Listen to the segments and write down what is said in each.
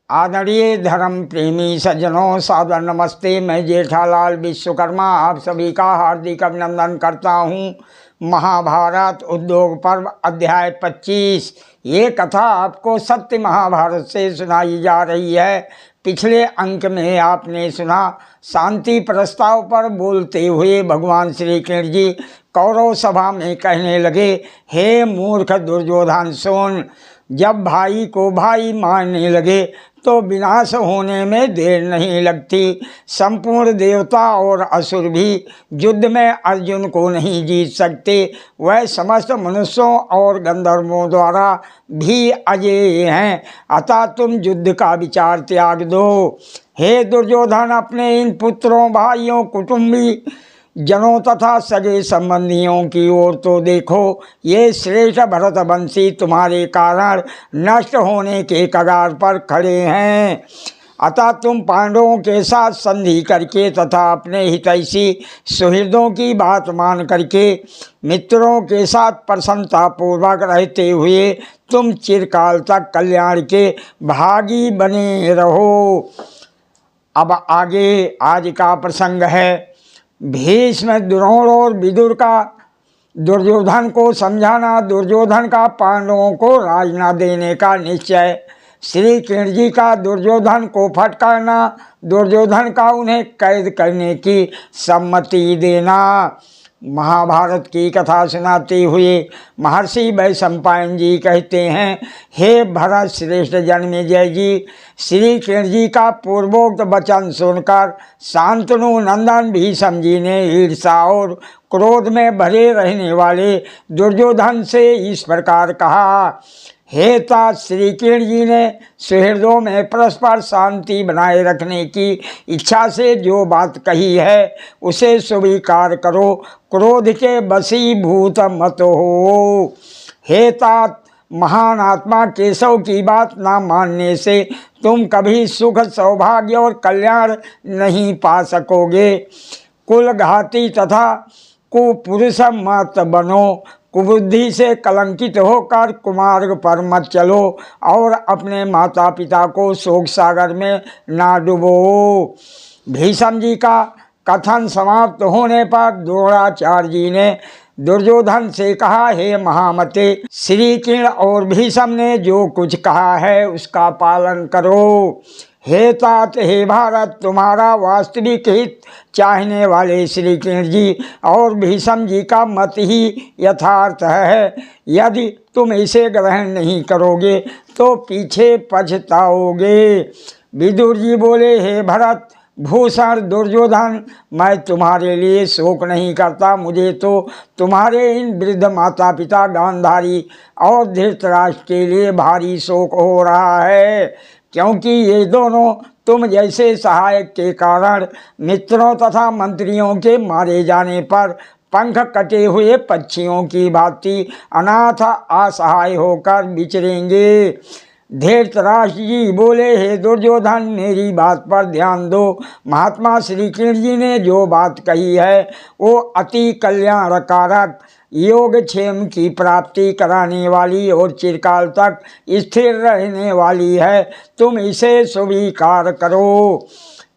आदरणीय धर्म प्रेमी सज्जनों, सादर नमस्ते। मैं जेठालाल विश्वकर्मा आप सभी का हार्दिक अभिनंदन करता हूँ। महाभारत उद्योग पर्व अध्याय 25। ये कथा आपको सत्य महाभारत से सुनाई जा रही है। पिछले अंक में आपने सुना, शांति प्रस्ताव पर बोलते हुए भगवान श्री कृष्ण जी कौरव सभा में कहने लगे, हे मूर्ख दुर्योधन सुन, जब भाई को भाई मारने लगे तो विनाश होने में देर नहीं लगती। संपूर्ण देवता और असुर भी युद्ध में अर्जुन को नहीं जीत सकते। वह समस्त मनुष्यों और गंधर्वों द्वारा भी अजेय हैं। अतः तुम युद्ध का विचार त्याग दो। हे दुर्योधन, अपने इन पुत्रों, भाइयों, कुटुंबी जनों तथा सगे संबंधियों की ओर तो देखो। ये श्रेष्ठ भरतवंशी तुम्हारे कारण नष्ट होने के कगार पर खड़े हैं। अतः तुम पांडवों के साथ संधि करके तथा अपने हितैषी सुहृदों की बात मान करके मित्रों के साथ प्रसन्नतापूर्वक रहते हुए तुम चिरकाल तक कल्याण के भागी बने रहो। अब आगे आज का प्रसंग है। भीष्म, द्रोण और विदुर का दुर्योधन को समझाना, दुर्योधन का पांडवों को राज न देने का निश्चय, श्री कृष्ण जी का दुर्योधन को फटकारना, दुर्योधन का उन्हें कैद करने की सम्मति देना। महाभारत की कथा सुनाते हुए महर्षि वैशंपायन जी कहते हैं, हे भरत श्रेष्ठ जन्मेजय जी, श्री कृष्ण जी का पूर्वोक्त वचन सुनकर शांतनु नंदन भीष्म जी ने ईर्षा और क्रोध में भरे रहने वाले दुर्योधन से इस प्रकार कहा, हे तात, श्री कृष्ण जी ने सुहृदों में परस्पर शांति बनाए रखने की इच्छा से जो बात कही है उसे स्वीकार करो, क्रोध के वशीभूत मत हो। हे तात, महान आत्मा केशव की बात ना मानने से तुम कभी सुख, सौभाग्य और कल्याण नहीं पा सकोगे। कुलघाती तथा कुपुरुष मत बनो, कुबुद्धि से कलंकित होकर कुमार्ग पर मत चलो और अपने माता पिता को शोक सागर में ना डुबो। भीष्म जी का कथन समाप्त होने पर द्रोणाचार्य जी ने दुर्योधन से कहा, हे महामते, श्री कृष्ण और भीष्म ने जो कुछ कहा है उसका पालन करो। हे तात, हे भारत, तुम्हारा वास्तविक हित चाहने वाले श्री कृष्ण जी और भीष्म जी का मत ही यथार्थ है। यदि तुम इसे ग्रहण नहीं करोगे तो पीछे पछताओगे। विदुर जी बोले, हे भरत भूषण दुर्योधन, मैं तुम्हारे लिए शोक नहीं करता। मुझे तो तुम्हारे इन वृद्ध माता पिता गांधारी और धृतराष्ट्र के लिए भारी शोक हो रहा है, क्योंकि ये दोनों तुम जैसे सहायक के कारण मित्रों तथा मंत्रियों के मारे जाने पर पंख कटे हुए पक्षियों की भांति अनाथ असहाय होकर विचरेंगे। धृतराष्ट्र जी बोले, हे दुर्योधन, मेरी बात पर ध्यान दो। महात्मा श्री कृष्ण जी ने जो बात कही है वो अति कल्याणकारक, योगक्षेम की प्राप्ति कराने वाली और चिरकाल तक स्थिर रहने वाली है। तुम इसे स्वीकार करो।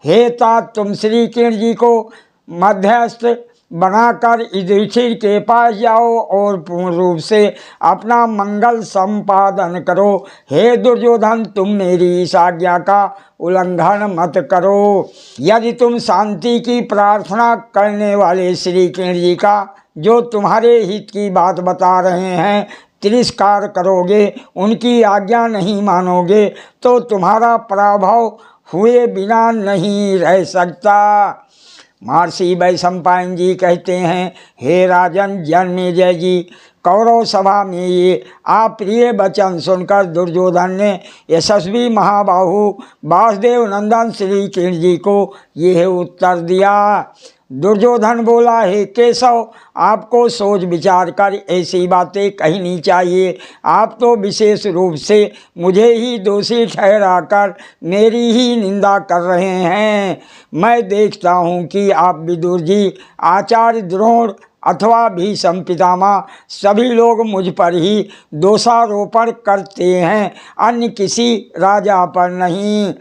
हे तात, तुम श्री कृष्ण जी को मध्यस्थ बनाकर युधिष्ठिर के पास जाओ और पूर्ण रूप से अपना मंगल संपादन करो। हे दुर्योधन, तुम मेरी इस आज्ञा का उल्लंघन मत करो। यदि तुम शांति की प्रार्थना करने वाले श्री कृष्ण जी का जो तुम्हारे हित की बात बता रहे हैं तिरस्कार करोगे, उनकी आज्ञा नहीं मानोगे, तो तुम्हारा पराभव हुए बिना नहीं रह सकता। महर्षि वैशंपायन जी कहते हैं, हे राजन जन्मेजय जी, कौरव सभा में ये अप्रिय वचन सुनकर दुर्योधन ने यशस्वी महाबाहु वासुदेव नंदन श्री कृष्ण जी को यह उत्तर दिया। दुर्योधन बोला, हे केशव, आपको सोच विचार कर ऐसी बातें कहनी चाहिए। आप तो विशेष रूप से मुझे ही दोषी ठहराकर मेरी ही निंदा कर रहे हैं। मैं देखता हूँ कि आप विदुर जी, आचार्य द्रोण अथवा भीष्म पितामह सभी लोग मुझ पर ही दोषारोपण करते हैं, अन्य किसी राजा पर नहीं।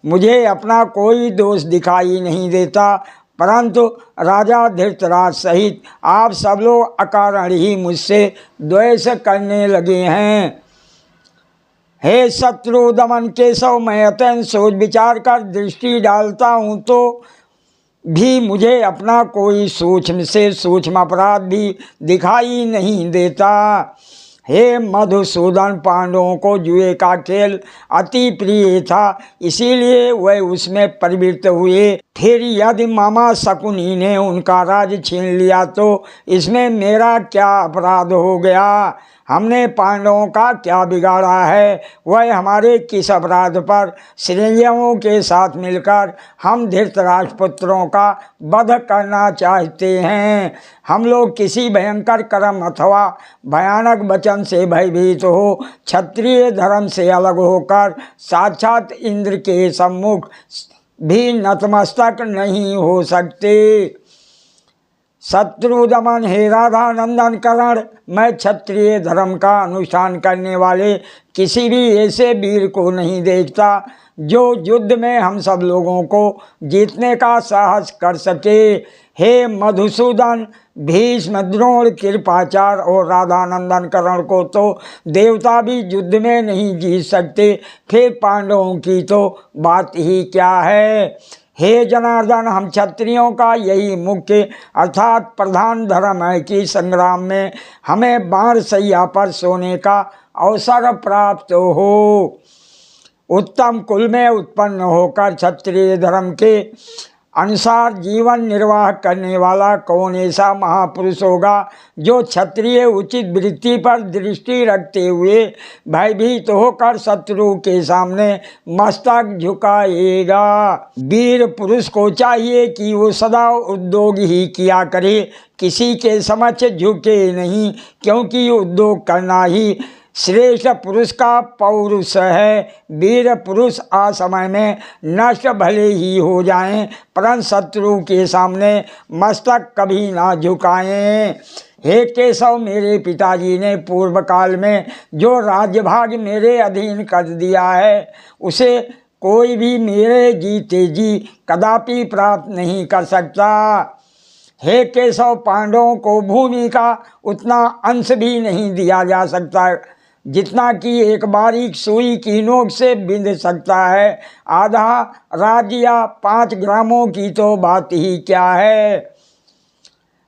मुझे अपना कोई दोष दिखाई नहीं देता, परंतु राजा धृतराज सहित आप सब लोग अकारण ही मुझसे द्वेष करने लगे हैं। हे शत्रु दमन केशव, मैं अत्यंत सोच विचार कर दृष्टि डालता हूँ तो भी मुझे अपना कोई सूक्ष्म से सूक्ष्म अपराध भी दिखाई नहीं देता। हे मधुसूदन, पांडवों को जुए का खेल अति प्रिय था, इसीलिए वह उसमें प्रवृत्त हुए। फिर यदि मामा शकुनी ने उनका राज छीन लिया तो इसमें मेरा क्या अपराध हो गया? हमने पांडवों का क्या बिगाड़ा है? वह हमारे किस अपराध पर श्रेयों के साथ मिलकर हम धृतराष्ट्र पुत्रों का वध करना चाहते हैं? हम लोग किसी भयंकर कर्म अथवा भयानक वचन से भयभीत हो क्षत्रिय धर्म से अलग होकर साक्षात इंद्र के सम्मुख भी नतमस्तक नहीं हो सकते। शत्रुदमन, हे राधा नंदन करण, मैं क्षत्रिय धर्म का अनुष्ठान करने वाले किसी भी ऐसे वीर को नहीं देखता जो युद्ध में हम सब लोगों को जीतने का साहस कर सके। हे मधुसूदन, भीष्म, द्रोण, कृपाचार्य और राधानंदन कर्ण को तो देवता भी युद्ध में नहीं जीत सकते, फिर पांडवों की तो बात ही क्या है। हे जनार्दन, हम क्षत्रियों का यही मुख्य अर्थात प्रधान धर्म है कि संग्राम में हमें बाणशैया पर सोने का अवसर प्राप्त हो। उत्तम कुल में उत्पन्न होकर क्षत्रिय धर्म के अनुसार जीवन निर्वाह करने वाला कौन ऐसा महापुरुष होगा जो क्षत्रिय उचित वृत्ति पर दृष्टि रखते हुए भयभीत होकर शत्रु के सामने मस्तक झुकाएगा? वीर पुरुष को चाहिए कि वो सदा उद्योग ही किया करे, किसी के समक्ष झुके नहीं, क्योंकि उद्योग करना ही श्रेष्ठ पुरुष का पौरुष है। वीर पुरुष असमय में नष्ट भले ही हो जाएं, परंतु शत्रु के सामने मस्तक कभी ना झुकाएं। हे केशव, मेरे पिताजी ने पूर्व काल में जो राज्यभाग मेरे अधीन कर दिया है उसे कोई भी मेरे जीते जी कदापि प्राप्त नहीं कर सकता। हे केशव, पांडवों को भूमि का उतना अंश भी नहीं दिया जा सकता जितना कि एक बारीक सुई की नोक से बिंध सकता है। आधा राज्य या 5 ग्रामों की तो बात ही क्या है।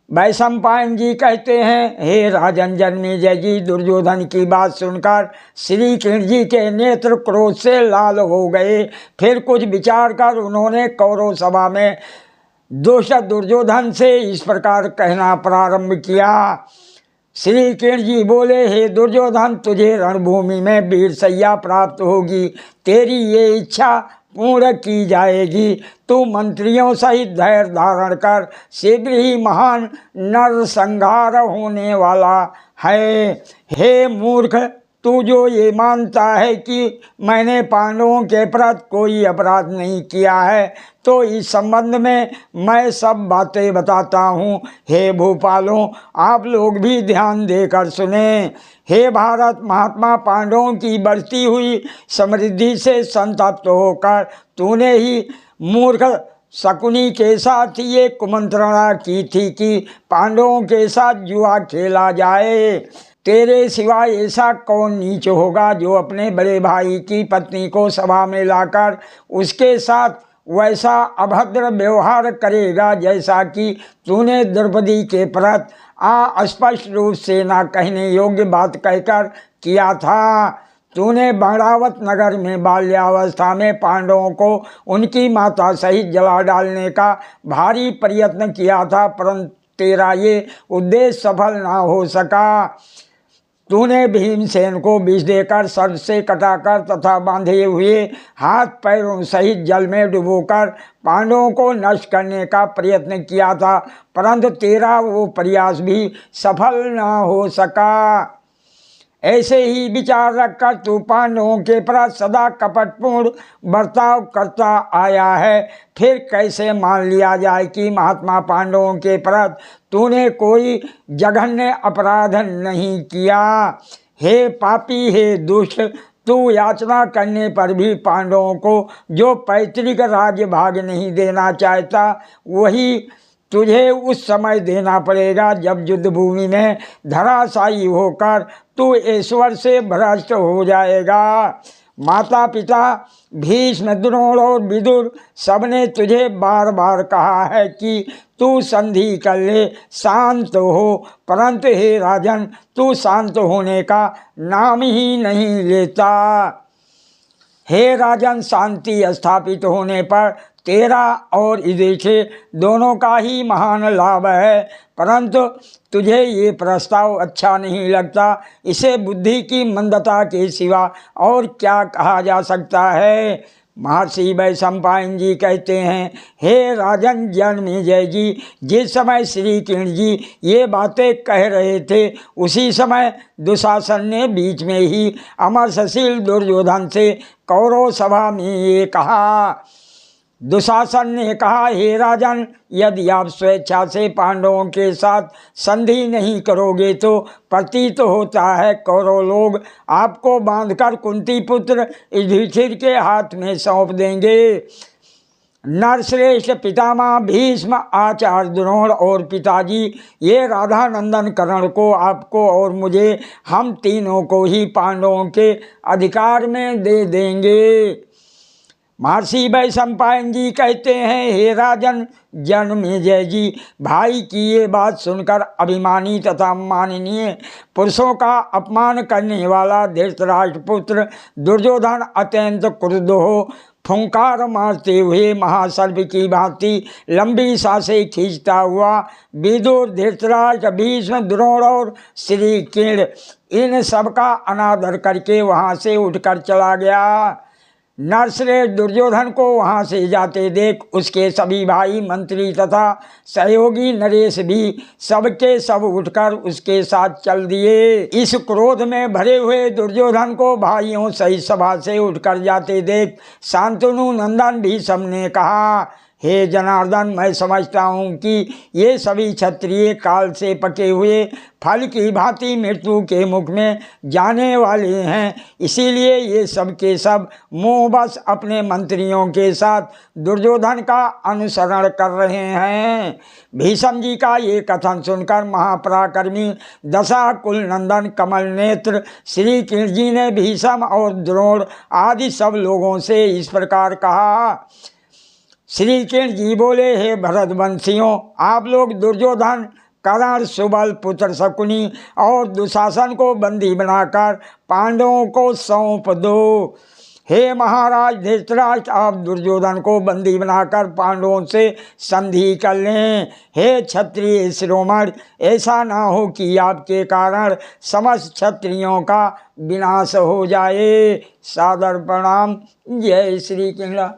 वैशंपायन जी कहते हैं, हे राजन जन्मेजय जी, दुर्योधन की बात सुनकर श्री कृष्ण जी के नेत्र क्रोध से लाल हो गए। फिर कुछ विचार कर उन्होंने कौरव सभा में दुष्ट दुर्योधन से इस प्रकार कहना प्रारंभ किया। श्री कृष्ण जी बोले, हे दुर्योधन, तुझे रणभूमि में वीरशैया प्राप्त होगी, तेरी ये इच्छा पूर्ण की जाएगी। तू मंत्रियों सहित धैर्य धारण कर, शीघ्र ही महान नरसंहार होने वाला है। हे मूर्ख, तू जो ये मानता है कि मैंने पांडवों के प्रति कोई अपराध नहीं किया है, तो इस संबंध में मैं सब बातें बताता हूँ। हे भूपालों, आप लोग भी ध्यान देकर सुने। हे भारत, महात्मा पांडवों की बढ़ती हुई समृद्धि से संतप्त होकर तूने ही मूर्ख शकुनी के साथ ये कुमंत्रणा की थी कि पांडवों के साथ जुआ खेला जाए। तेरे सिवाय ऐसा कौन नीच होगा जो अपने बड़े भाई की पत्नी को सभा में लाकर उसके साथ वैसा अभद्र व्यवहार करेगा जैसा कि तूने द्रौपदी के प्रति अस्पष्ट रूप से ना कहने योग्य बात कहकर किया था। तूने बाणावत नगर में बाल्यावस्था में पांडवों को उनकी माता सहित जला डालने का भारी प्रयत्न किया था, परंतु तेरा ये उद्देश्य सफल ना हो सका। तूने भीमसेन को विष देकर सर्प से कटाकर तथा बांधे हुए हाथ पैरों सहित जल में डुबोकर पांडवों को नष्ट करने का प्रयत्न किया था, परंतु तेरा वो प्रयास भी सफल न हो सका। ऐसे ही विचार रखकर तू पांडवों के प्रति सदा कपटपूर्ण बर्ताव करता आया है। फिर कैसे मान लिया जाए कि महात्मा पांडवों के प्रति तूने कोई जघन्य अपराध नहीं किया। हे पापी, हे दुष्ट, तू याचना करने पर भी पांडवों को जो पैतृक राज्य भाग नहीं देना चाहता, वही तुझे उस समय देना पड़ेगा जब युद्ध भूमि में धराशायी होकर तू ईश्वर से भ्रष्ट हो जाएगा। माता पिता भीष्म, द्रोण और विदुर सबने तुझे बार बार कहा है कि तू संधि कर ले, शांत हो, परंतु हे राजन, तू शांत होने का नाम ही नहीं लेता। हे राजन, शांति स्थापित होने पर तेरा और युधिष्ठिर दोनों का ही महान लाभ है, परंतु तुझे ये प्रस्ताव अच्छा नहीं लगता। इसे बुद्धि की मंदता के सिवा और क्या कहा जा सकता है। महर्षि वैशंपायन जी कहते हैं, हे राजन जन्मेजय जी, जिस समय श्री कृष्ण जी ये बातें कह रहे थे, उसी समय दुशासन ने बीच में ही अमरसशील दुर्योधन से कौरव सभा में ये कहा। दुशासन ने कहा, हे राजन, यदि आप स्वेच्छा से पांडवों के साथ संधि नहीं करोगे तो प्रतीत होता है कौरव लोग आपको बांधकर कुंती पुत्र युधिष्ठिर के हाथ में सौंप देंगे। नरश्रेष्ठ पितामह भीष्म, आचार्य द्रोण और पिताजी ये राधानंदन कर्ण को, आपको और मुझे, हम तीनों को ही पांडवों के अधिकार में दे देंगे। महर्षि वैशंपायन जी कहते हैं, हे राजन जन्मेजय जी, भाई की ये बात सुनकर अभिमानी तथा माननीय पुरुषों का अपमान करने वाला धृतराष्ट्र पुत्र दुर्योधन अत्यंत क्रुद्ध हो फुंकार मारते हुए महासर्प की भांति लंबी सांसें खींचता हुआ विदुर, धृतराष्ट्र, भीष्म, द्रोण और श्री कृष्ण इन सब का अनादर करके वहाँ से उठकर चला गया। नरश्रेष्ठ दुर्योधन को वहाँ से जाते देख उसके सभी भाई, मंत्री तथा सहयोगी नरेश भी सबके सब उठकर उसके साथ चल दिए। इस क्रोध में भरे हुए दुर्योधन को भाइयों सहित सभा से उठकर जाते देख शांतनु नंदन भी सबने कहा, हे जनार्दन, मैं समझता हूँ कि ये सभी क्षत्रिय काल से पके हुए फल की भांति मृत्यु के मुख में जाने वाले हैं, इसीलिए ये सब के सब मोहवश अपने मंत्रियों के साथ दुर्योधन का अनुसरण कर रहे हैं। भीष्म जी का ये कथन सुनकर महापराक्रमी दशा कुल नंदन कमल नेत्र श्री कृष्ण जी ने भीष्म और द्रोण आदि सब लोगों से इस प्रकार कहा। श्री कृष्ण जी बोले, हे भरतवंशियों, आप लोग दुर्योधन, कर्ण, सुबल पुत्र शकुनी और दुशासन को बंदी बनाकर पांडवों को सौंप दो। हे महाराज धृतराष्ट्र, आप दुर्योधन को बंदी बनाकर पांडवों से संधि कर लें। हे क्षत्रिय शिरोमणि, ऐसा ना हो कि आपके कारण समस्त क्षत्रियों का विनाश हो जाए। सादर प्रणाम। जय श्री कृष्ण।